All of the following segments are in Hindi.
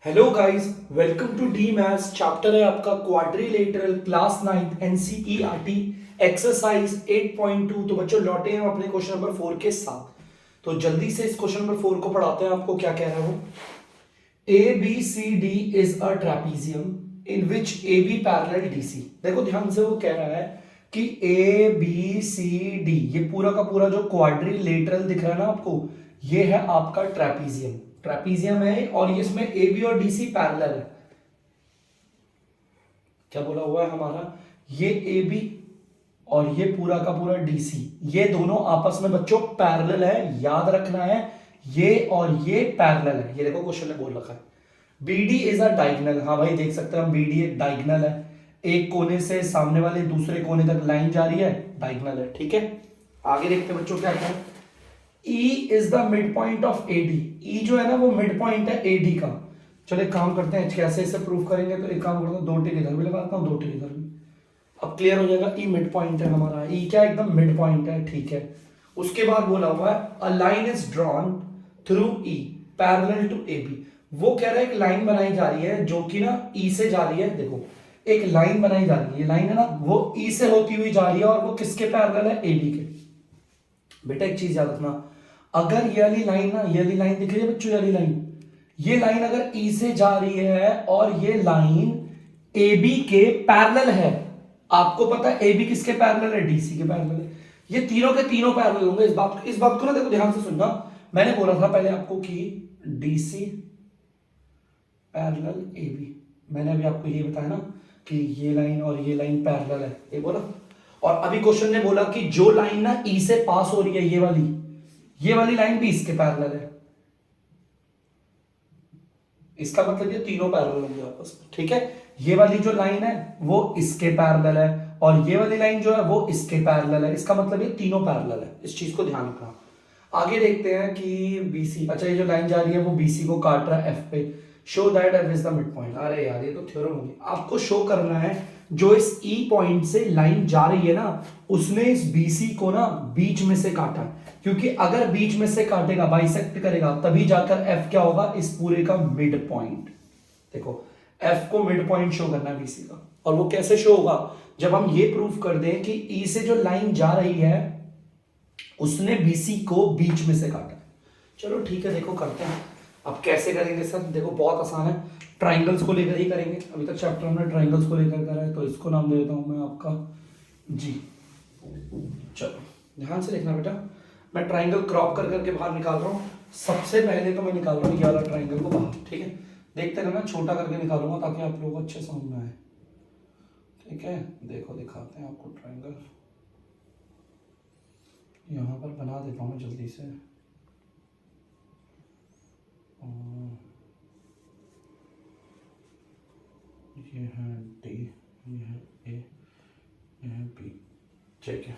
Hello guys, welcome to the maths. Chapter है आपका क्वाड्रिलेटरल, क्लास 9 एनसीईआरटी, एक्सरसाइज 8.2। तो बच्चों लौटे हैं हम अपने क्वेश्चन नंबर 4 के साथ। तो जल्दी से इस क्वेश्चन नंबर 4 को पढ़ाते हैं आपको। क्या कह रहा है वो? A B C D is a trapezium in which A B parallel D C. देखो ध्यान से, वो कह रहा है कि ए बी सी डी, ये पूरा का पूरा जो क्वाड्रिलेटरल दिख रहा है ना आपको, ये है आपका ट्रेपीजियम। ट्रेपीजियम है और इसमें ए बी और डी सी पैरेलल है। क्या बोला हुआ है हमारा? ये ए बी और ये पूरा का पूरा डीसी, ये दोनों आपस में बच्चों पैरेलल है। याद रखना है, ये और ये पैरेलल है। ये देखो क्वेश्चन में बोल रखा है बीडी इज अ डायगोनल। हाँ भाई, देख सकते हैं हम, बीडी एक डायगोनल है। एक कोने से सामने वाले दूसरे कोने तक लाइन जा रही है, डायगोनल है। ठीक है, आगे देखते हैं बच्चों क्या है। E is the mid point of AD। E जो है ना, वो मिड पॉइंट है AD का। चलो एक काम करते हैं, कैसे इसे प्रूव करेंगे। तो एक काम करता हूँ, दो टिक इधर भी लगाता हूँ, दो टिक इधर भी। अब क्लियर हो जाएगा। E मिड पॉइंट है हमारा, E क्या एकदम मिड पॉइंट है। ठीक है, उसके बाद बोला हुआ है a line is drawn through E parallel to AB। वो कह रहा है एक लाइन बनाई जा रही है जो कि ना E से जा रही है। देखो एक लाइन बनाई जा रही है, ये लाइन है ना, वो E से होती हुई जा रही है और वो किसके पैरेलल है? AB के। बेटा एक चीज याद रखना, अगर ये वाली लाइन ना, ये वाली लाइन दिख रही है बच्चों, ये वाली लाइन, ये लाइन अगर ई से जा रही है और ये लाइन ए बी के पैरेलल है, आपको पता है ए बी किसके पैरेलल है? डीसी के पैरेलल है। ये तीनों के तीनों पैरेलल होंगे। इस बात को ना देखो ध्यान से सुनना। मैंने बोला था पहले आपको कि डीसी पैरेलल ए बी। मैंने अभी आपको ये बताया ना कि ये लाइन और ये लाइन पैरेलल है, ये बोला। और अभी क्वेश्चन ने बोला कि जो लाइन ना ई से पास हो रही है, ये वाली लाइन भी इसके पैरेलल है। इसका मतलब ये तीनों पैरेलल होंगे आपस में। ठीक है, ये वाली जो लाइन है वो इसके पैरेलल है और ये वाली लाइन जो है वो इसके पैरेलल है। इसका मतलब ये तीनों पैरेलल है। इस चीज को ध्यान रखना। आगे देखते हैं कि बीसी, अच्छा ये जो लाइन जा रही है वो बीसी को काट रहा है एफ पे। Show that F is the mid point. अरे यार, ये तो थ्योरम होगी। आपको शो करना है जो इस ई पॉइंट से लाइन जा रही है ना, उसने इस बीसी को ना बीच में से काटा है। क्योंकि अगर बीच में से काटेगा, बाइसेक्ट करेगा, तभी जाकर एफ क्या होगा? इस पूरे का मिड पॉइंट। देखो एफ को मिड पॉइंट शो करना है बीसी का। और वो कैसे शो होगा? जब हम ये प्रूफ कर दें कि ई से जो लाइन जा रही है उसने बीसी को बीच में से काटा। चलो ठीक है, देखो करते हैं। अब कैसे करेंगे सर? देखो बहुत आसान है, ट्राइंगल्स को लेकर ही करेंगे। अभी तक चैप्टर हमने ट्राइंगल्स को लेकर करा है, तो इसको नाम दे देता हूं मैं आपका जी। चलो ध्यान से देखना बेटा, मैं ट्राइंगल क्रॉप कर करके बाहर निकाल रहा हूँ। सबसे पहले तो मैं निकाल रहा हूँ ये वाला ट्राइंगल को बाहर। ठीक है, देखते रहना, छोटा करके निकालूंगा ताकि आप लोगों को अच्छे समझ में आए। ठीक है, देखो दिखाते हैं आपको ट्राइंगल। यहाँ पर बना देता हूँ मैं जल्दी से। ये है डी, ये है ए, ये है बी। ठीक है,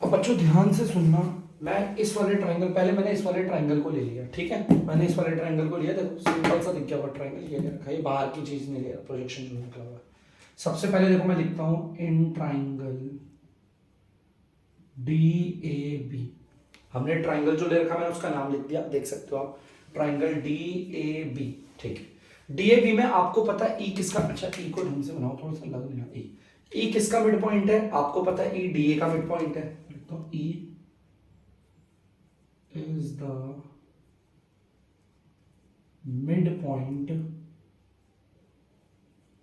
अब बच्चों ध्यान से सुनना। मैं इस वाले ट्राइंगल, पहले मैंने इस वाले ट्राइंगल को ले लिया। ठीक है, मैंने इस वाले ट्राइंगल को लिया। देखो सिंपल सा दिख गया हुआ ट्राइंगल, ये ले रखा है, बाहर की चीज नहीं ले रहा, प्रोजेक्शन जो निकला हुआ है। सबसे पहले देखो मैं लिखता हूं in triangle D A B. हमने ट्राइंगल जो ले रखा मैंने उसका नाम लिख दिया, देख सकते हो आप, ट्राइंगल डी ए बी। ठीक है, डी ए बी में आपको पता है ई किसका, अच्छा ई को ढंग से बनाओ, थोड़ा सा लग नहीं रहा। ई किसका मिड पॉइंट है? आपको पता है ई डी ए का मिड पॉइंट है। तो E is the mid point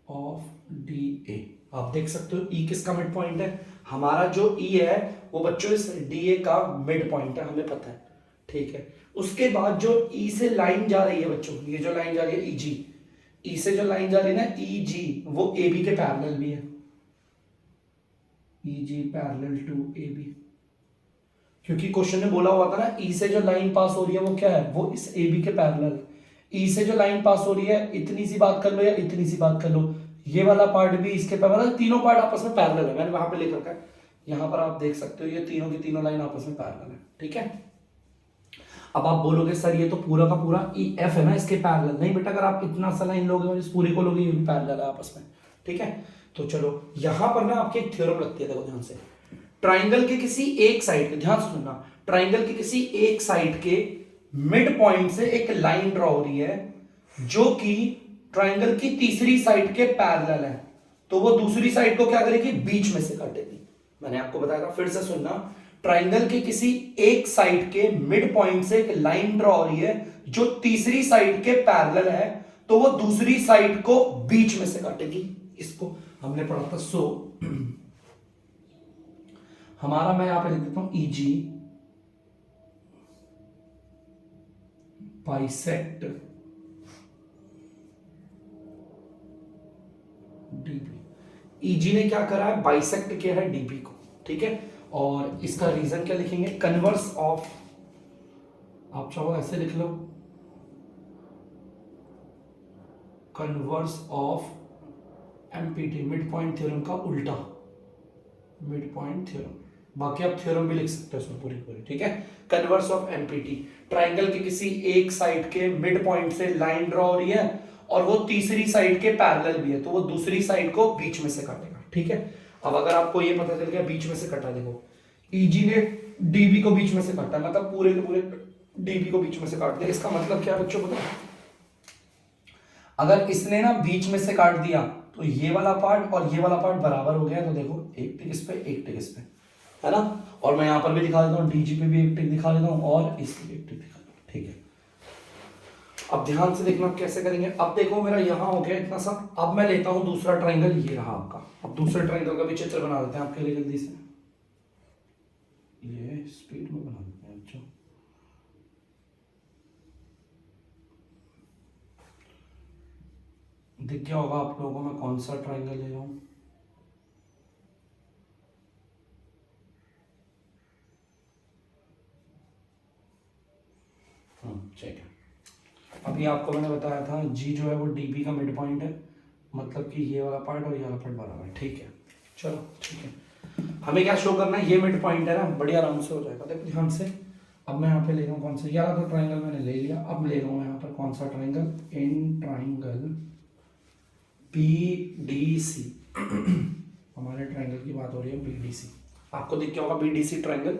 of D A. आप देख सकते हो ई किसका मिड पॉइंट है? हमारा जो ई है वो बच्चों इस डी ए का मिड पॉइंट है, हमें पता है। ठीक है, उसके बाद जो ई से लाइन जा रही है बच्चों, ये जो लाइन जा रही है ई जी, ई से जो लाइन जा रही है ना ई जी, वो ए बी के पैरेलल भी है। ई जी पैरेलल टू ए बी, क्योंकि क्वेश्चन में बोला हुआ था ना ई से जो लाइन पास हो रही है वो क्या है? वो इस ए बी के पैरेलल है। ई से जो लाइन पास हो रही है, इतनी सी बात कर लो या इतनी सी बात कर लो, ये वाला पार्ट भी इसके पैरेलल, तीनों पार्ट आपस में पैरेलल है। मैंने वहां पे लिख रखा है, यहां पर आप देख सकते हो, ये तीनों की तीनों लाइन आपस में पैरेलल है। ठीक है, अब आप बोलोगे सर ये तो पूरा का पूरा ई एफ है ना इसके पैरेलल। नहीं बेटा, अगर आप इतना सा लाइन लोगे और इस पूरे को लोगे, ये भी पैरेलल है आपस में। ठीक है, तो चलो यहां पर ना आपकी एक थ्योरम लगती है, देखो ध्यान से। ट्राइंगल के किसी एक साइड के, ध्यान से सुनना, ट्राइंगल के किसी एक साइड के मिड पॉइंट से एक लाइन ड्रॉ हो रही है जो कि ट्राइंगल की तीसरी साइड के पैरेलल है, तो वो दूसरी साइड को क्या करेगी, बीच में से काटेगी। मैंने आपको बताया था, फिर से सुनना, ट्राइंगल के किसी एक साइड के मिड पॉइंट से एक लाइन ड्रॉ हो रही है जो तीसरी साइड के पैरेलल है, तो वो दूसरी साइड को बीच में से काटेगी। इसको हमने पढ़ा था। सो हमारा, मैं यहां पे लिख देता हूं, ईजी बाइसेक्ट डीबी। ईजी ने क्या करा है, बाइसेक्ट किया है डीबी को, ठीक है। और इसका रीजन क्या लिखेंगे, कन्वर्स ऑफ, आप चाहो ऐसे लिख लो, converse of MPT, mid point theorem का उल्टा, मिड पॉइंट थ्योरम। बाकी आप थ्योरम भी लिख सकते हो उसमें पूरी पूरी, ठीक है। कन्वर्स ऑफ एमपीटी, ट्राइंगल के किसी एक साइड के मिड पॉइंट से लाइन ड्रॉ हो रही है और वो तीसरी साइड के पैरेलल भी है, तो वो दूसरी साइड को बीच में से काटेगा, ठीक है। अब अगर आपको ये पता चल गया बीच में से कटा, देखो ईजी ने डीबी को बीच में से काटा, मतलब पूरे के पूरे डीबी को बीच में से काट दिया। इसका मतलब क्या है बच्चों, पता है, अगर इसने ना बीच में से काट दिया तो ये वाला पार्ट और ये वाला पार्ट बराबर हो गया, तो देखो एक टिक इस पे, एक टिक इस पे, है ना। और मैं यहां पर भी दिखा देता हूं, डीजी पे भी एक टिक दिखा देता हूं और इस पे एक टिक दिखा देता हूं, ठीक है। अब ध्यान से देखना कैसे करेंगे। अब देखो मेरा यहां हो गया इतना सा, अब मैं लेता हूं दूसरा ट्राइंगल, ये रहा आपका। अब दूसरे ट्राइंगल का भी चित्र बना देते हैं आपके लिए जल्दी से, ये स्पीड में बना देते हैं बच्चों। दिख गया होगा आप लोगों को मैं कौन सा ट्राइंगल ले रहा हूं। ठीक है। अभी आपको मैंने बताया था जी जो है वो डीबी का मिड पॉइंट है, मतलब कि ये वाला पार्ट और ये वाला पार्ट बराबर है, ठीक है। चलो ठीक है, हमें क्या शो करना है, ये मिड पॉइंट है ना, बड़ी आराम से हो जाएगा। देखो ध्यान से, अब मैं यहाँ पे ले रहा हूँ कौन सा, यार तो ट्राइंगल मैंने ले लिया, अब ले रहा हूँ यहाँ पर कौन सा ट्राइंगल, इन ट्राइंगल बीडीसी हमारे ट्राइंगल की बात हो रही है, बीडीसी। आपको दिख क्या होगा बीडीसी ट्राइंगल।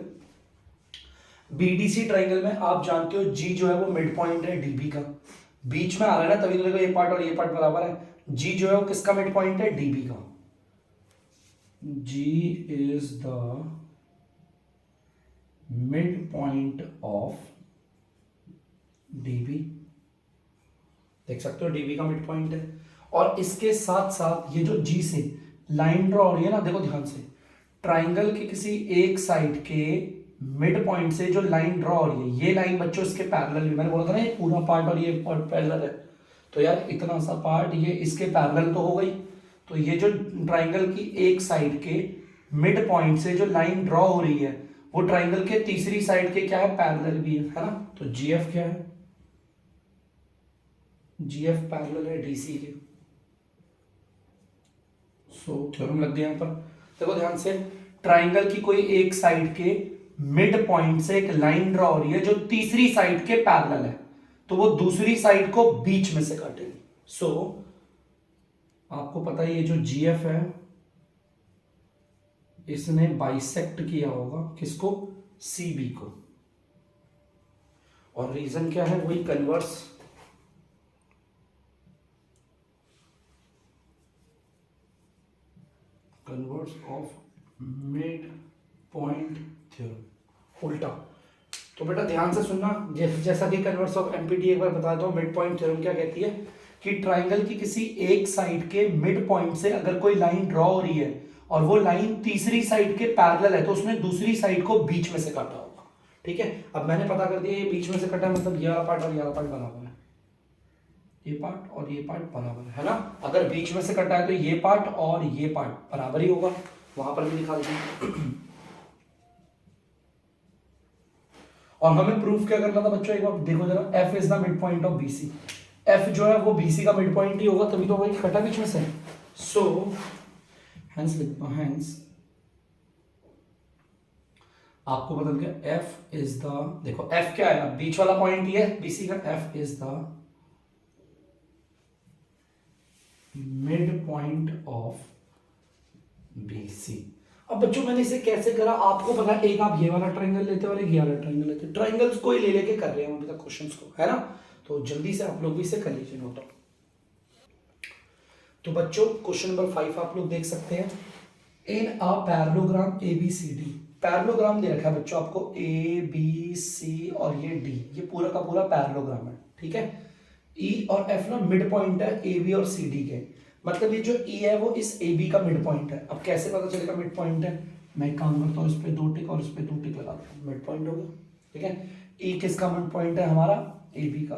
बीडीसी ट्राइंगल में आप जानते हो जी जो है वो मिड पॉइंट है डीबी का, बीच में आ रहा है ना, तभी तो देखो ये पार्ट और ये पार्ट बराबर है। जी जो है वो किसका मिड पॉइंट है, डीबी का। G is the mid point of DB, देख सकते हो डीबी का मिड पॉइंट है। और इसके साथ साथ ये जो जी से लाइन ड्रॉ हो रही है ना, देखो ध्यान से, ट्राइंगल के किसी एक साइड के मिड पॉइंट से जो लाइन ड्रॉ हो रही है, ये लाइन बच्चों इसके पैरेलल भी, मैंने बोला था ना ये पूरा पार्ट और ये पार्ट पैरेलल है, तो यार इतना सा पार्ट ये इसके पैरेलल तो हो गई। तो ये जो ट्राइंगल की एक साइड के मिड पॉइंट से जो लाइन ड्रॉ हो रही है, वो ट्राइंगल के तीसरी साइड के क्या है, पैरेलल भी है ना। तो जीएफ क्या है, जीएफ पैरेलल है डीसी के। सो थ्योरम लग गया यहां पर। देखो ध्यान से, ट्राइंगल की कोई एक साइड के मिड पॉइंट से एक लाइन ड्रॉ हो रही है जो तीसरी साइड के पैरेलल है, तो वो दूसरी साइड को बीच में से काटेगी। सो आपको पता है ये जो जीएफ है, इसने बाइसेक्ट किया होगा किसको, सीबी को। और रीजन क्या है, वही converse of mid point theorem, उल्टा। तो बेटा ध्यान से सुनना, जैसा कि कन्वर्स ऑफ एमपीटी एक बार बता दो, मिड पॉइंट थ्योरम क्या कहती है कि ट्राइंगल की किसी एक साइड के मिड पॉइंट से अगर कोई लाइन ड्रॉ हो रही है और वो लाइन तीसरी साइड के पैरेलल है, तो उसने दूसरी साइड को बीच में से काटा होगा, ठीक है। अब मैंने पता कर दिया ये बीच में से कटा, मतलब ये वाला पार्ट और ये वाला पार्ट बराबर है, ये पार्ट और ये पार्ट बराबर है ना। अगर बीच में से कटा है तो ये पार्ट और ये पार्ट बराबर ही होगा, वहां पर भी दिखा देंगे। और हमें प्रूफ क्या करना था बच्चों, एक बार देखो जरा, F is the mid point of BC. F जो है वो बीसी का मिड पॉइंट ही होगा, तभी तो वही कटा बीच में से। सो हेंस लिखता हूं, हेंस आपको बदल गया, एफ इज द, देखो एफ क्या है, बीच वाला पॉइंट ही है बीसी का, F is the mid point of BC. अब बच्चों मैंने इसे कैसे करा आपको पता है, एक आप ये वाला ट्रायंगल लेते हो और एक ये वाला ट्रायंगल लेते हो, ट्रायंगल्स को ही ले लेके कर रहे हैं अभी तक क्वेश्चंस को, है ना। तो जल्दी से आप लोग भी इसे कर लीजिए नोट। तो बच्चों क्वेश्चन नंबर 5 आप लोग देख सकते हैं। इन अ पैरेललोग्राम ABCD, पैरेललोग्राम दे रखा है बच्चों आपको ABC और ये D, ये पूरा का पूरा पैरेललोग्राम है, ठीक है। E और F ना मिड पॉइंट है AB और CD के, मतलब ये जो E है वो इस AB का मिड पॉइंट है। अब कैसे पता चलेगा मिड पॉइंट है, मैं एक काम करता हूँ, इस पे 2 टिक और इस पे 2 टिक लगा दूँ, मिड पॉइंट हो गया, ठीक है। E किसका मिड पॉइंट है, हमारा AB का,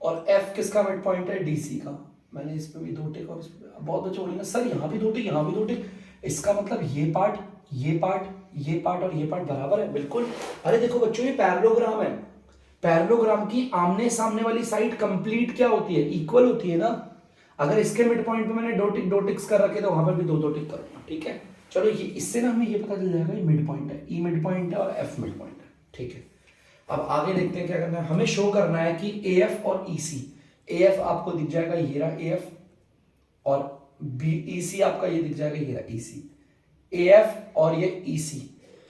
और F किसका मिड पॉइंट है, DC का। मैंने इस पे भी 2 टिक और इस पे, बहुत बच्चे बोलेंगे सर यहाँ भी 2 टिक यहाँ भी 2 टिक, इसका मतलब ये पार्ट ये पार्ट ये पार्ट और ये पार्ट बराबर है, बिल्कुल। अरे देखो बच्चों ये पैरेललोग्राम है, पैरेललोग्राम की आमने सामने वाली साइड कंप्लीट क्या होती है, इक्वल होती है ना। अगर इसके मिड पॉइंट पे मैंने 2 टिक्स कर रखे तो वहां पर भी 2 टिक करूंगा, ठीक है। चलो ये इससे ना हमें ये पता चल जाएगा ये मिड पॉइंट है, ई मिड पॉइंट है और एफ मिड पॉइंट है, ठीक है। अब आगे देखते हैं क्या करना है, हमें शो करना है कि AF और EC, AF आपको दिख जाएगा ये रहा AF, और EC आपका ये दिख जाएगा ये रहा EC। AF और ये EC,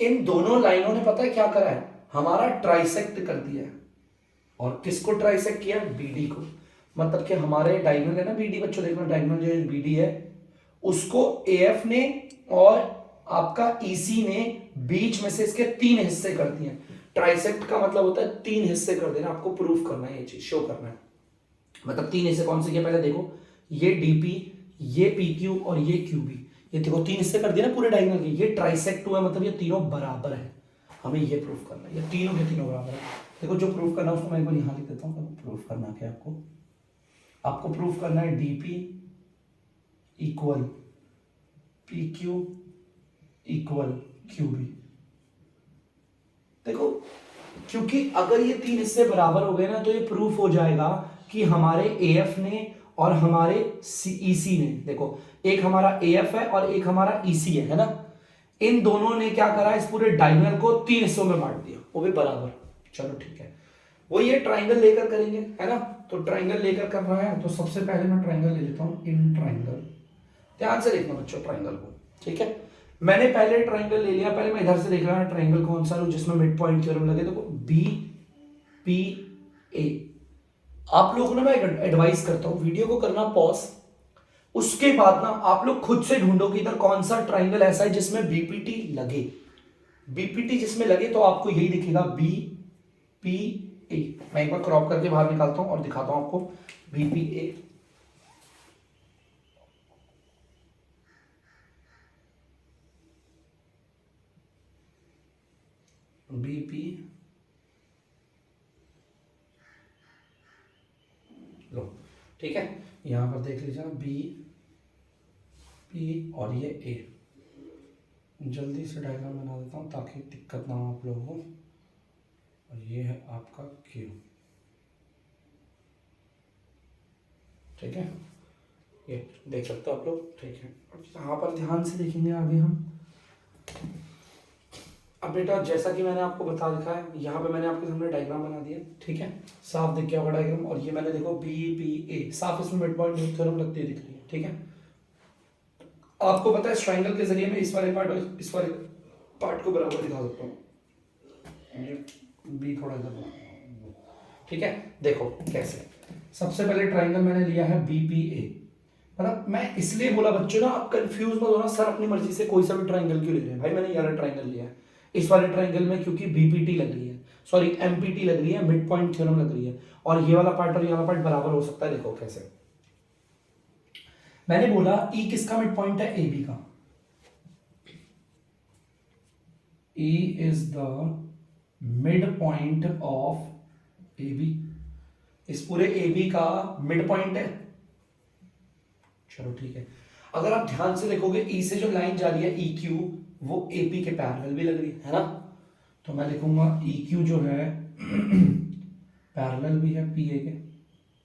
इन दोनों लाइनों ने पता है क्या करा है, हमारा ट्राइसेक्ट कर दिया है। और किसको ट्राइसेक्ट किया, BD को, मतलब कि हमारे डायगोनल है ना BD, बच्चों देखना डायगोनल जो BD है उसको AF ने और आपका EC ने बीच में से इसके 3 हिस्से कर दिए। ट्राइसेक्ट का मतलब होता है 3 हिस्से कर देना, आपको प्रूफ करना है, ये चीज शो करना है। मतलब 3 हिस्से कौन से किए, पहले देखो ये DP, ये PQ और ये QB, ये देखो 3 हिस्से कर दिया ना पूरे डायगोनल के, ये ट्राइसेक्ट हुआ, मतलब ये तीनों बराबर है, हमें ये प्रूफ करना है, ये तीनों के तीनों बराबर है। देखो जो प्रूफ करना है उसको मैं एक बार यहाँ लिख देता हूँ, प्रूफ करना क्या आपको प्रूफ करना है DP equal PQ equal QB। देखो क्योंकि अगर ये 3 हिस्से बराबर हो गए ना तो ये प्रूफ हो जाएगा कि हमारे AF ने और हमारे EC ने, देखो एक हमारा AF है और एक हमारा EC है ना, इन दोनों ने क्या करा, इस पूरे डायगोनल को 3 हिस्सों में बांट दिया, वो भी बराबर। चलो ठीक है, वो ये ट्राइंगल लेकर करेंगे है ना, तो ट्राइंगल लेकर कर रहा है तो सबसे पहले मैं ट्राइंगल ले लेता हूं, इन ट्राइंगल, ध्यान से देखना बच्चों ट्राइंगल को, ठीक है। मैंने पहले ट्राइंगल ले लिया, पहले मैं इधर से देख रहा हूं ट्राइंगल कौन सा है जिसमें मिड पॉइंट थ्योरम लगे, देखो BPA। आप लोगों को ना मैं एडवाइस करता हूं वीडियो को करना पॉज, उसके बाद ना आप लोग खुद से ढूंढो कि इधर कौन सा ट्राइंगल ऐसा है जिसमें BPT लगे, BPT जिसमें लगे तो आपको यही दिखेगा BPA। मैं एक बार क्रॉप करके बाहर निकालता हूं और दिखाता हूं आपको BPA। BP लो, ठीक है, यहां पर देख लीजिए BP और ये A। जल्दी से डायग्राम बना देता हूं ताकि दिक्कत ना हो आप लोगों को। और ये है आपका Q, ठीक है, ये देख सकते हो आप लोग, ठीक है। यहाँ पर ध्यान से देखेंगे आगे हम। अब बेटा जैसा कि मैंने आपको बता दिखा है, यहाँ पे मैंने आपके सामने डायग्राम बना दिया, ठीक है, साफ दिख गया होगा डायग्राम। और ये मैंने देखो BPA साफ इसमें मिड पॉइंट थ्योरम लगती है दिख रही है, ठीक है। आपको पता है इस ट्राइंगल के जरिए मैं इस वाले पार्ट और इस वाले पार्ट को बराबर दिखा सकता हूँ, ये B थोड़ा इधर, ठीक है। देखो कैसे, सबसे पहले ट्राइंगल मैंने लिया है BPA, मतलब मैं इसलिए बोला बच्चों ना आप कंफ्यूज मत होना, सर अपनी मर्जी से कोई सा भी ट्राइंगल क्यों ले रहे हैं, भाई मैंने ये वाला ट्राइंगल लिया है, इस वाले ट्राइंगल में क्योंकि BPT लग रही है, सॉरी MPT लग रही है, मिड पॉइंट थ्योरम लग रही है, और ये वाला पार्ट और ये वाला पार्ट बराबर हो सकता है। देखो कैसे, मैंने बोला E किसका मिड पॉइंट है, AB का, E is the mid point of AB, इस पूरे AB का मिड पॉइंट है। चलो ठीक है, अगर आप ध्यान से देखोगे E से जो लाइन जा रही है EQ, वो AP के पैरेलल भी लग रही है ना, तो मैं लिखूंगा EQ जो है पैरेलल भी है PA के,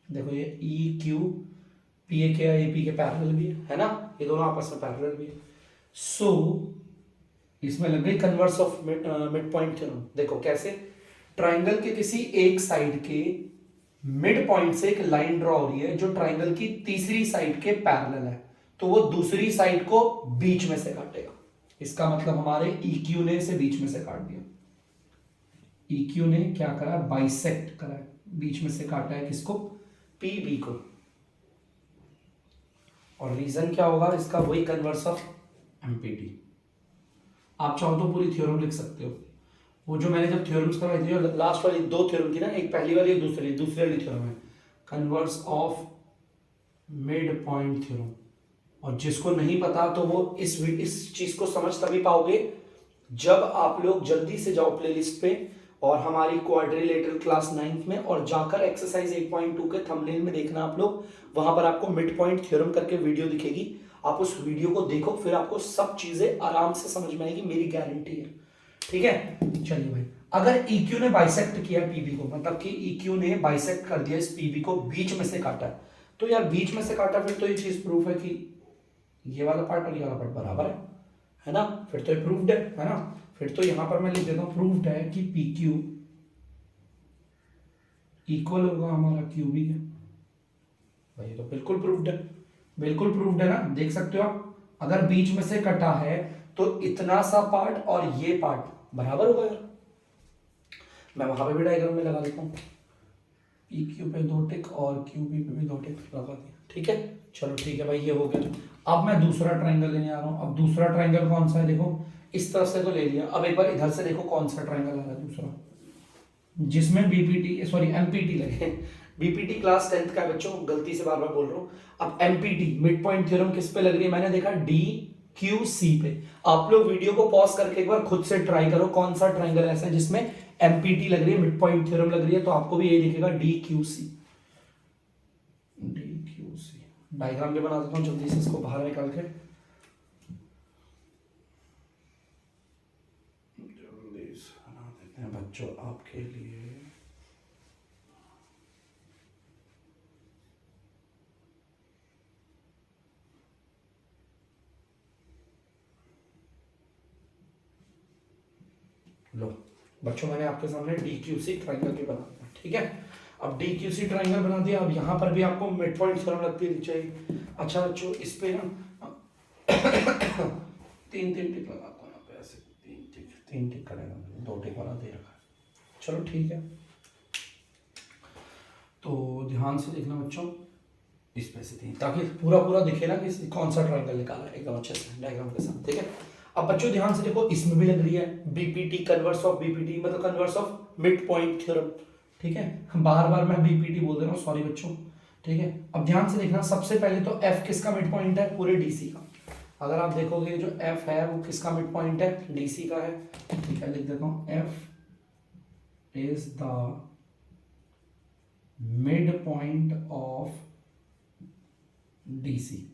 देखो ये EQ PA के AP के पैरेलल भी है ना, ये दोनों आपस में पैरेलल भी है। सो इसमें लग गई converse of mid point theorem. देखो कैसे, ट्राइंगल के किसी एक साइड के मिड पॉइंट से एक लाइन ड्रॉ हो रही है जो ट्राइंगल की तीसरी साइड के पैरेलल है, तो वो दूसरी साइड को बीच में से काटेगा। इसका मतलब हमारे EQ ने इसे बीच में से काट दिया, EQ ने क्या करा, बाइसेक्ट करा है, बीच में से काटा है किसको, पी बी को। और रीजन क्या होगा इसका, वही कन्वर्स ऑफ एमपीटी। आप चाहो तो पूरी थ्योरम लिख सकते हो, वो जो मैंने जब थ्योरम्स करवाई थी, जो लास्ट वाली दो थ्योरम थी ना, एक पहली वाली एक दूसरी वाली थ्योरम है converse of mid point theorem. और जिसको नहीं पता तो वो इस चीज को समझ तभी पाओगे जब आप लोग जल्दी से जाओ प्लेलिस्ट पे और हमारी क्वाड्रिलेटरल क्लास 9th में, और जाकर एक्सरसाइज 8.2 के थंबनेल में देखना आप लोग, वहां पर आपको मिड पॉइंट थ्योरम करके वीडियो दिखेगी। आप उस वीडियो को देखो, फिर आपको सब चीजें आराम से समझ में आएगी, मेरी गारंटी है। ठीक है, चलिए भाई, अगर EQ ने बाइसेक्ट किया पीबी को, मतलब कि EQ ने बाइसेक्ट कर दिया इस पीबी को, बीच में से काटा है, तो यार बीच में से काटा, फिर तो ये चीज प्रूफ है कि ये वाला पार्ट और ये वाला पार्ट बराबर है ना, फिर तो ये प्रूव्ड है ना। फिर तो यहां पर मैं लिख देता हूं प्रूव्ड है कि PQ इक्वल होगा हमारा QB के। भाई तो बिल्कुल प्रूव्ड है, बिल्कुल प्रूव्ड है ना, देख सकते हो आप। अगर बीच में से कटा है तो इतना सा पार्ट और ये पार्ट बराबर होगा यार। मैं वहां पे भी डायग्राम में लगा देता हूँ, PQ पे 2 टिक और QB पे भी 2 टिक लगा दिया। ठीक है, चलो ठीक है भाई, ये हो गया। अब मैं दूसरा ट्रायंगल लेने आ रहा हूँ। अब दूसरा ट्रायंगल कौन सा है, देखो इस तरफ से तो ले लिया, अब एक बार इधर से देखो कौन सा ट्रायंगल आ रहा है दूसरा, जिसमें एमपीटी लगे। बीपीटी क्लास 10th का है बच्चों, गलती से बार बार बोल रहा हूँ। अब एमपीटी मिड पॉइंट थ्योरम किस पे लग रही है, मैंने देखा DQC पे। आप लोग वीडियो को पॉज करके एक बार खुद से ट्राई करो, कौन सा ट्रायंगल ऐसा है जिसमें एमपीटी लग रही है, मिड पॉइंट थ्योरम लग रही है, तो आपको भी यही दिखेगा DQC। डायग्राम भी बना देता हूँ जल्दी से, इसको बाहर निकाल के, जल्दी से बना देते हैं बच्चों आपके लिए। लो बच्चों, मैंने आपके सामने DQC ट्रायंगल भी बना दिया। ठीक है, अब DQC ट्रायंगल बना दिया। अब यहाँ पर भी आपको मिड पॉइंट थ्योरम लगती है चाहिए। अच्छा बच्चों, इस पे ना 3 टिक लगाता हूँ यहाँ पे, ऐसे 3 टिक करेगा, 2 टिक वाला दे रखा है। चलो ठीक है, तो ध्यान से देखना बच्चों, इस पे से 3, ताकि पूरा दिखे ना कि कौन सा ट्रायंगल निकाला है एकदम अच्छे से डायग्राम के साथ। ठीक है, अब बच्चों ध्यान से देखो, इसमें भी लग रही है बीपीटी, कन्वर्स ऑफ बीपीटी, मतलब converse of mid point theorem. ठीक है, बार बार मैं बीपीटी बोल दे रहा हूँ, सॉरी बच्चों। ठीक है, अब ध्यान से देखना, सबसे पहले तो F किसका मिड पॉइंट है, पूरे डीसी का। अगर आप देखोगे जो F है वो किसका मिड पॉइंट है, डीसी का है। ठीक है, लिख देता हूँ F is the mid point of DC.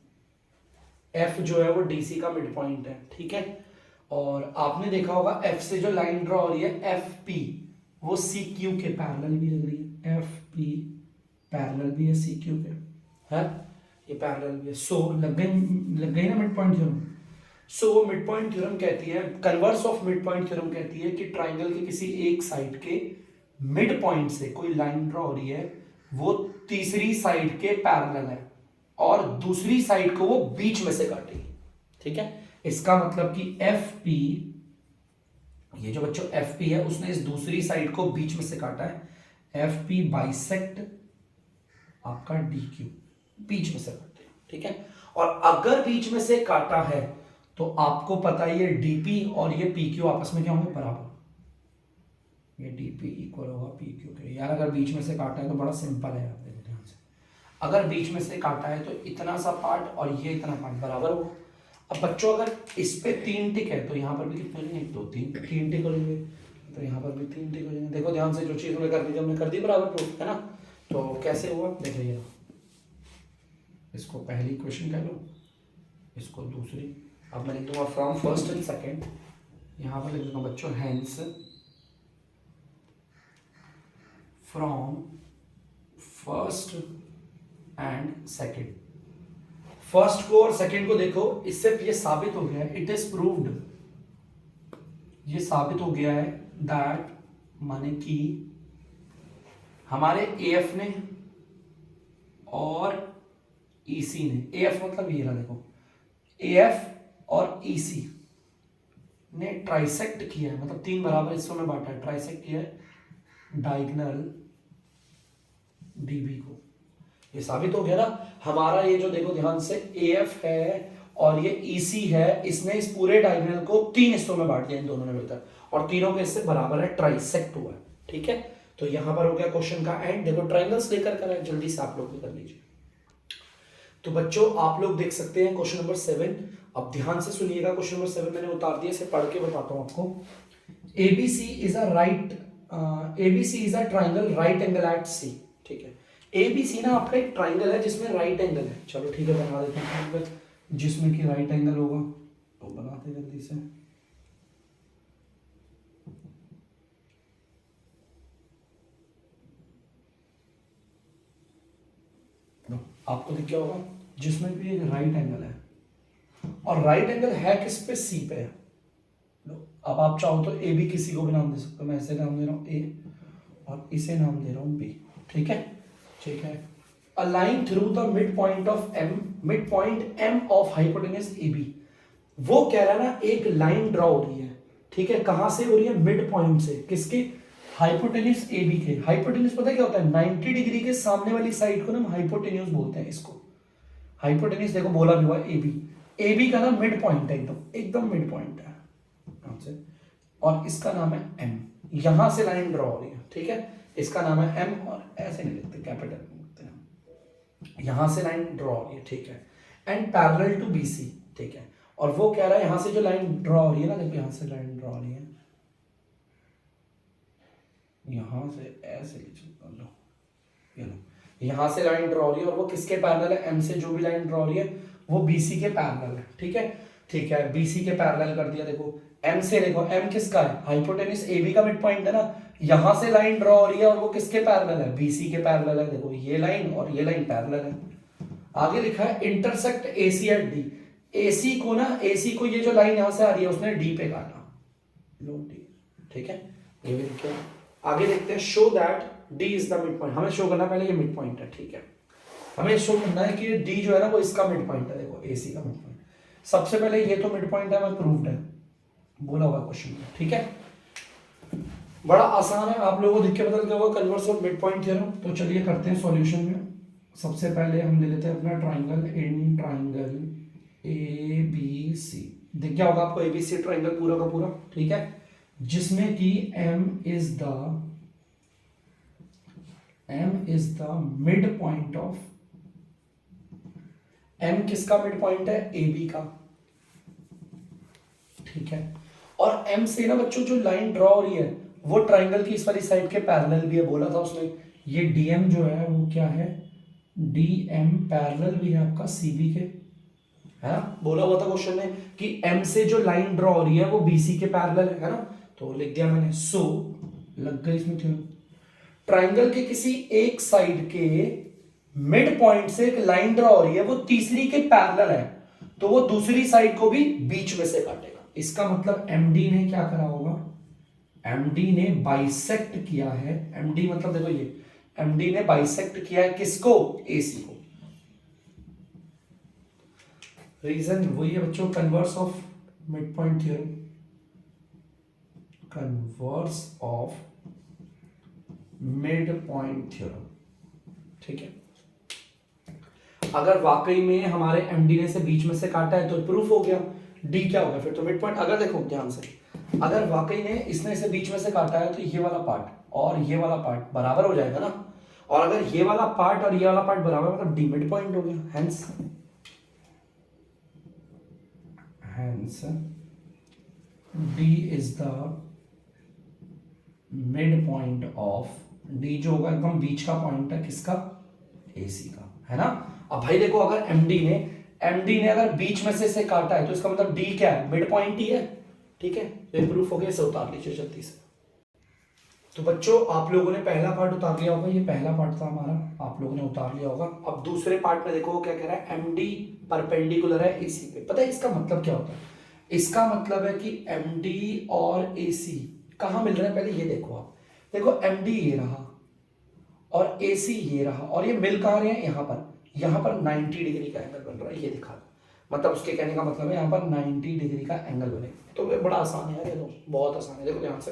F जो है वो DC का मिड पॉइंट है। ठीक है, और आपने देखा होगा F से जो लाइन ड्रॉ हो रही है FP, वो CQ के पैरेलल भी लग रही है। FP पैरेलल भी है CQ के, है ये पैरेलल भी है। सो लग गई ना mid point theorem. So mid point theorem कहती है, converse of mid point theorem कहती है कि ट्राइंगल के किसी एक साइड के मिड पॉइंट से कोई लाइन ड्रॉ हो रही है, वो तीसरी साइड के पैरेलल है और दूसरी साइड को वो बीच में से काटेगी। ठीक है, इसका मतलब कि FP, ये जो बच्चों FP है उसने इस दूसरी साइड को बीच में से काटा है। FP बाइसेक्ट आपका DQ, बीच में से काटे। ठीक है, और अगर बीच में से काटा है तो आपको पता है ये DP और ये PQ आपस में क्या होंगे, बराबर। ये DP इक्वल होगा PQ के। यार अगर बीच में से काटा है तो बड़ा सिंपल है, आप देखो ध्यान से, अगर बीच में से काटा है तो इतना सा पार्ट और ये इतना पार्ट बराबर होगा। अब बच्चों अगर इस पे 3 टिक है तो यहाँ पर भी कितने होंगे, 1 2 3 टिक होंगे, तो यहाँ पर भी 3 टिक हो जाएंगे। देखो ध्यान से, जो चीज़ हमने कर दी, हमने कर दी बराबर प्रूफ, है ना। तो कैसे हुआ देख लीजिए, इसको पहली इक्वेशन कह लो, इसको दूसरी। अब मैं लिख दूंगा फ्रॉम फर्स्ट एंड सेकेंड, यहाँ पर लिख दूंगा बच्चों hence from first and second. First को और सेकेंड को देखो, इससे ये साबित हो गया है, इट इज प्रूव्ड, ये साबित हो गया है दैट, माने कि हमारे AF ने और EC ने, AF मतलब ये रहा देखो, AF और EC ने ट्राइसेक्ट किया है, मतलब 3 बराबर हिस्सों में बांटा है, ट्राइसेक्ट किया है डायगोनल डीबी को। ये साबित हो गया ना हमारा, ये जो देखो ध्यान से एएफ है और ये ईसी है, इसने इस पूरे डायगोनल को 3 हिस्सों में बांट दिया इन दोनों ने मिलकर, और तीनों के इससे बराबर है, ट्राइसेक्ट हुआ है। ठीक है, तो यहां पर हो गया क्वेश्चन का एंड। देखो ट्राइंगल्स लेकर करें, जल्दी से आप लोग भी कर लीजिए। तो बच्चों आप लोग देख सकते हैं क्वेश्चन नंबर 7। अब ध्यान से सुनिएगा, क्वेश्चन नंबर 7 मैंने उतार दिया, इसे पढ़ के बताता हूं आपको। ABC is a triangle right angle at C. ठीक है, एबीसी ना आपका एक ट्राइंगल है जिसमें राइट एंगल है। चलो ठीक है, बना देते हैं जिसमें कि राइट एंगल होगा, तो बनाते जल्दी से। आपको दिख क्या होगा, जिसमें भी एक राइट एंगल है, और राइट एंगल है किस पे, सी पे है। अब आप चाहो तो ए बी किसी को भी नाम दे सकते हो, मैं ऐसे नाम दे रहा हूं ए और इसे नाम दे रहा हूं बी। ठीक है, ठीक है। A line through the mid point of M, mid point M of hypotenuse A B. वो कह रहा है ना एक लाइन ड्रॉ हो रही है। ठीक है, कहां से हो रही है, मिड पॉइंट से, किसके, हाइपोटेन्यूज ए बी के। हाइपोटेन्यूज पता है क्या होता है, 90 डिग्री के सामने वाली साइड को ना हम हाइपोटेन्यूज बोलते हैं इसको। हाइपोटेन्यूज देखो बोला भी हुआ ए बी, ए बी का ना मिड पॉइंट है, एकदम एकदम मिड पॉइंट है से, और इसका नाम है एम। यहां से लाइन ड्रॉ हो रही है। ठीक है, इसका नाम है एम, और ऐसे नहीं लिखते, कैपिटल लिखते हैं। यहां से लाइन ड्रॉ हो रही है। ठीक है, एंड पैरेलल टू बीसी। ठीक है, और वो कह रहा है यहां से जो लाइन ड्रॉ हो रही है ना, देखो यहां से लाइन ड्रॉ हो रही है, यहां से ऐसे लो, ये लो, यहां से लाइन ड्रॉ हो रही है, और वो किसके पैरेलल है, एम से जो भी लाइन ड्रॉ हो रही है वो बीसी के पैरेलल है। ठीक है, ठीक है, बीसी के पैरेलल कर दिया। देखो एम से, देखो एम किसका है, हाइपोटेनस ए बी का मिड पॉइंट है ना, यहां से लाइन ड्रॉ हो रही है और वो किसके पैरेलल है, बीसी के पैरेलल है। देखो ये लाइन और ये लाइन पैरेलल है। आगे लिखा है intersect AC at D. AC को ना, एसी को ये जो लाइन यहां से आ रही है उसने डी पे काटा, लो डी। ठीक है, ये भी लिखा है। आगे देखते हैं, show that D is the mid point. हमें शो करना पहले ये मिड पॉइंट है। ठीक है, हमें शो करना है कि डी जो है ना वो इसका मिड पॉइंट है। देखो एसी का मिड पॉइंट, सबसे पहले ये तो मिड पॉइंट है, मैं प्रूव्ड है, बोला होगा क्वेश्चन में। ठीक है, बड़ा आसान है, आप लोगों को दिख के बदल गया होगा, converse of mid point theorem. तो चलिए करते हैं सॉल्यूशन में। सबसे पहले हम ले लेते हैं अपना triangle, in triangle A B C. दिख गया होगा आपको एबीसी ट्राइंगल पूरा का पूरा। ठीक है, जिसमें कि M is the mid point of, M किसका मिड पॉइंट है, ए बी का। ठीक है, और एम से ना बच्चों जो लाइन ड्रॉ हो रही है वो ट्राइंगल की इस वाली साइड के पैरेलल भी है, बोला था उसने। ये डीएम जो है वो क्या है, डीएम पैरेलल भी है आपका सीबी के, है ना, बोला हुआ था क्वेश्चन में कि एम से जो लाइन ड्रॉ हो रही है वो बीसी के पैरेलल है ना, तो लिख दिया मैंने। सो लग गई इसमें थ्योरम। ट्राइंगल के किसी एक साइड के मिड पॉइंट से एक लाइन ड्रॉ हो रही है, वो तीसरी के पैरेलल है, तो वो दूसरी साइड को भी बीच में से काटेगा। इसका मतलब एमडी ने क्या करा होगा, एमडी ने बाइसेक्ट किया है। एमडी मतलब देखो ये, एमडी ने बाइसेक्ट किया है किसको, एसी को। रीजन वही है बच्चों, converse of mid point theorem, converse of mid point theorem. ठीक है, अगर वाकई में हमारे एमडी ने से बीच में से काटा है तो प्रूफ हो गया, डी क्या होगा फिर तो मिड पॉइंट। अगर देखो ध्यान से, अगर वाकई ने इसने इसे बीच में से काटा है तो ये वाला पार्ट और ये वाला पार्ट बराबर हो जाएगा ना, और अगर ये वाला पार्ट और ये वाला पार्ट बराबर मतलब डी मिड पॉइंट हो गया। Hence D is the mid point of, D जो होगा एकदम बीच का पॉइंट है किसका, एसी का, है ना। अब भाई देखो अगर एमडी ने अगर बीच में से इसे काटा है तो इसका मतलब डी क्या है, मिड पॉइंट ही है। ठीक है, तो ये प्रूफ हो गया, इसे उतार लीजिए जल्दी से। तो बच्चों आप लोगों ने पहला पार्ट उतार लिया होगा, ये पहला पार्ट था हमारा, आप लोगों ने उतार लिया होगा। अब दूसरे पार्ट में देखो वो क्या कह रहा है, एमडी परपेंडिकुलर है एसी पे। पता है इसका मतलब क्या होता है, इसका मतलब है कि एमडी और एसी कहां मिल रहे हैं, पहले ये देखो आप, देखो एमडी ये रहा और एसी ये रहा, और ये मिल कहां रहे हैं, यहां पर 90 डिग्री का एंगल बन रहा है, ये दिखा दो। मतलब उसके कहने का मतलब है यहाँ पर 90 डिग्री का एंगल बनेगा। तो ये बड़ा आसान है यार, ये तो बहुत आसान है। देखो ध्यान से,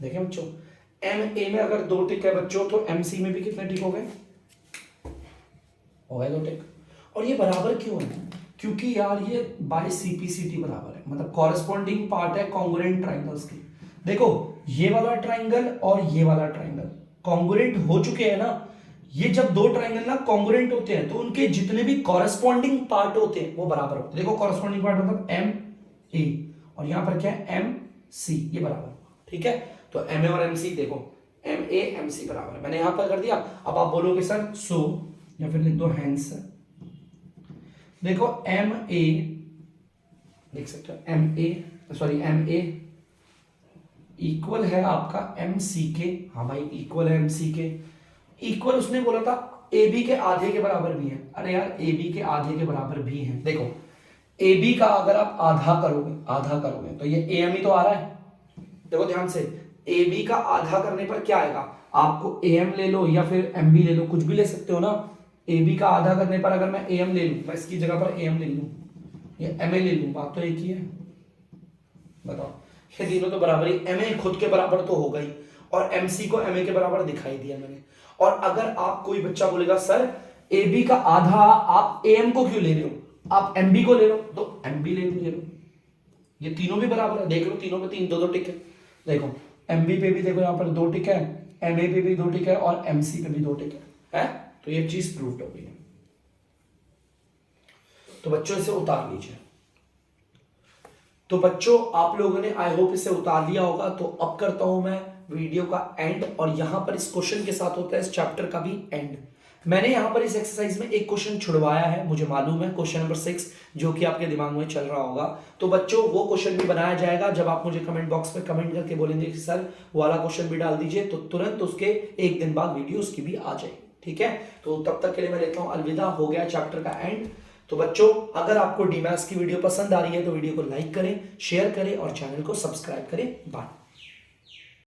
देखें बच्चों, एम ए में अगर 2 टिक है बच्चों, तो एम सी में भी कितने टिक हो गए? 2 टिक। और ये बराबर क्यों है? क्योंकि यार ये बाय सीपीसीटी बराबर है, मतलब कॉरेस्पॉन्डिंग पार्ट है कॉन्ग्रुएंट ट्राइंगल्स की। देखो ये वाला ट्राइंगल और ये वाला ट्राइंगल कॉन्ग्रुएंट हो चुके हैं ना। ये जब 2 ट्राइंगल ना कॉन्ग्रुएंट होते हैं तो उनके जितने भी कॉरेस्पॉन्डिंग पार्ट होते हैं वो बराबर होते हैं। देखो कॉरेस्पॉन्डिंग पार्ट मतलब एम ए, और यहां पर क्या है? एम सी, ये बराबर। ठीक है, तो एम ए और एम सी, देखो एम ए एम सी बराबर है, मैंने यहां पर कर दिया। अब आप बोलोगे सर सो, या फिर लिख दो हैंस। देखो एम ए लिख सकते हो, M A sorry M A equal है आपका एम सी के। हाँ भाई इक्वल है एम सी के। इक्वल उसने बोला था ए बी के आधे के बराबर भी है। अरे यार ए बी के आधे के बराबर भी है। देखो ए बी का अगर आप आधा करोगे तो ये ए एम ही तो आ रहा है। देखो ध्यान से, ए बी का आधा करने पर क्या आएगा? आपको ए एम ले लो या फिर एम बी ले लो, कुछ भी ले सकते हो ना। ए बी का आधा करने पर अगर मैं ए एम ले लूं, मैं इसकी जगह पर ए एम ले लूं या एम ए ले लूं, बात तो एक ही है। बताओ, ये तीनों तो बराबर ही। एम ए खुद के बराबर तो होगा ही, और एम सी को एम ए के बराबर दिखाई दिया मैंने। और अगर आप कोई बच्चा बोलेगा सर ए बी का आधा आप ए एम को क्यों ले रहे हो, आप एम बी को ले लो, तो एम बी ले लो। ये तीनों भी बराबर है, देख लो तीनों में 3-2 टिक है। देखो एम बी पे भी देखो यहाँ पर 2 टिक है, एम ए पे भी 2 टिक है, और एम सी पे भी 2 टिक है? तो ये चीज प्रूव्ड हो गई है। तो बच्चों इसे उतार लीजिए। तो बच्चों आप लोगों ने आई होप इसे उतार लिया होगा। तो अब करता हूं मैं वीडियो का एंड, और यहां पर इस क्वेश्चन के साथ होता है इस चैप्टर का भी एंड। मैंने यहां पर इस एक्सरसाइज में एक क्वेश्चन छुड़वाया है, मुझे मालूम है, क्वेश्चन नंबर 6, जो कि आपके दिमाग में चल रहा होगा। तो बच्चों वो क्वेश्चन भी बनाया जाएगा जब आप मुझे कमेंट बॉक्स में कमेंट करके बोलेंगे कि सर वो वाला क्वेश्चन भी डाल दीजिए, तो तुरंत उसके 1 दिन बाद वीडियो उसकी भी आ जाएगी। ठीक है, तो तब तक के लिए मैं लेता हूं अलविदा, हो गया चैप्टर का एंड। तो बच्चों अगर आपको डीमैथ्स की वीडियो पसंद आ रही है तो वीडियो को लाइक करें, शेयर करें और चैनल को सब्सक्राइब करें। बाय।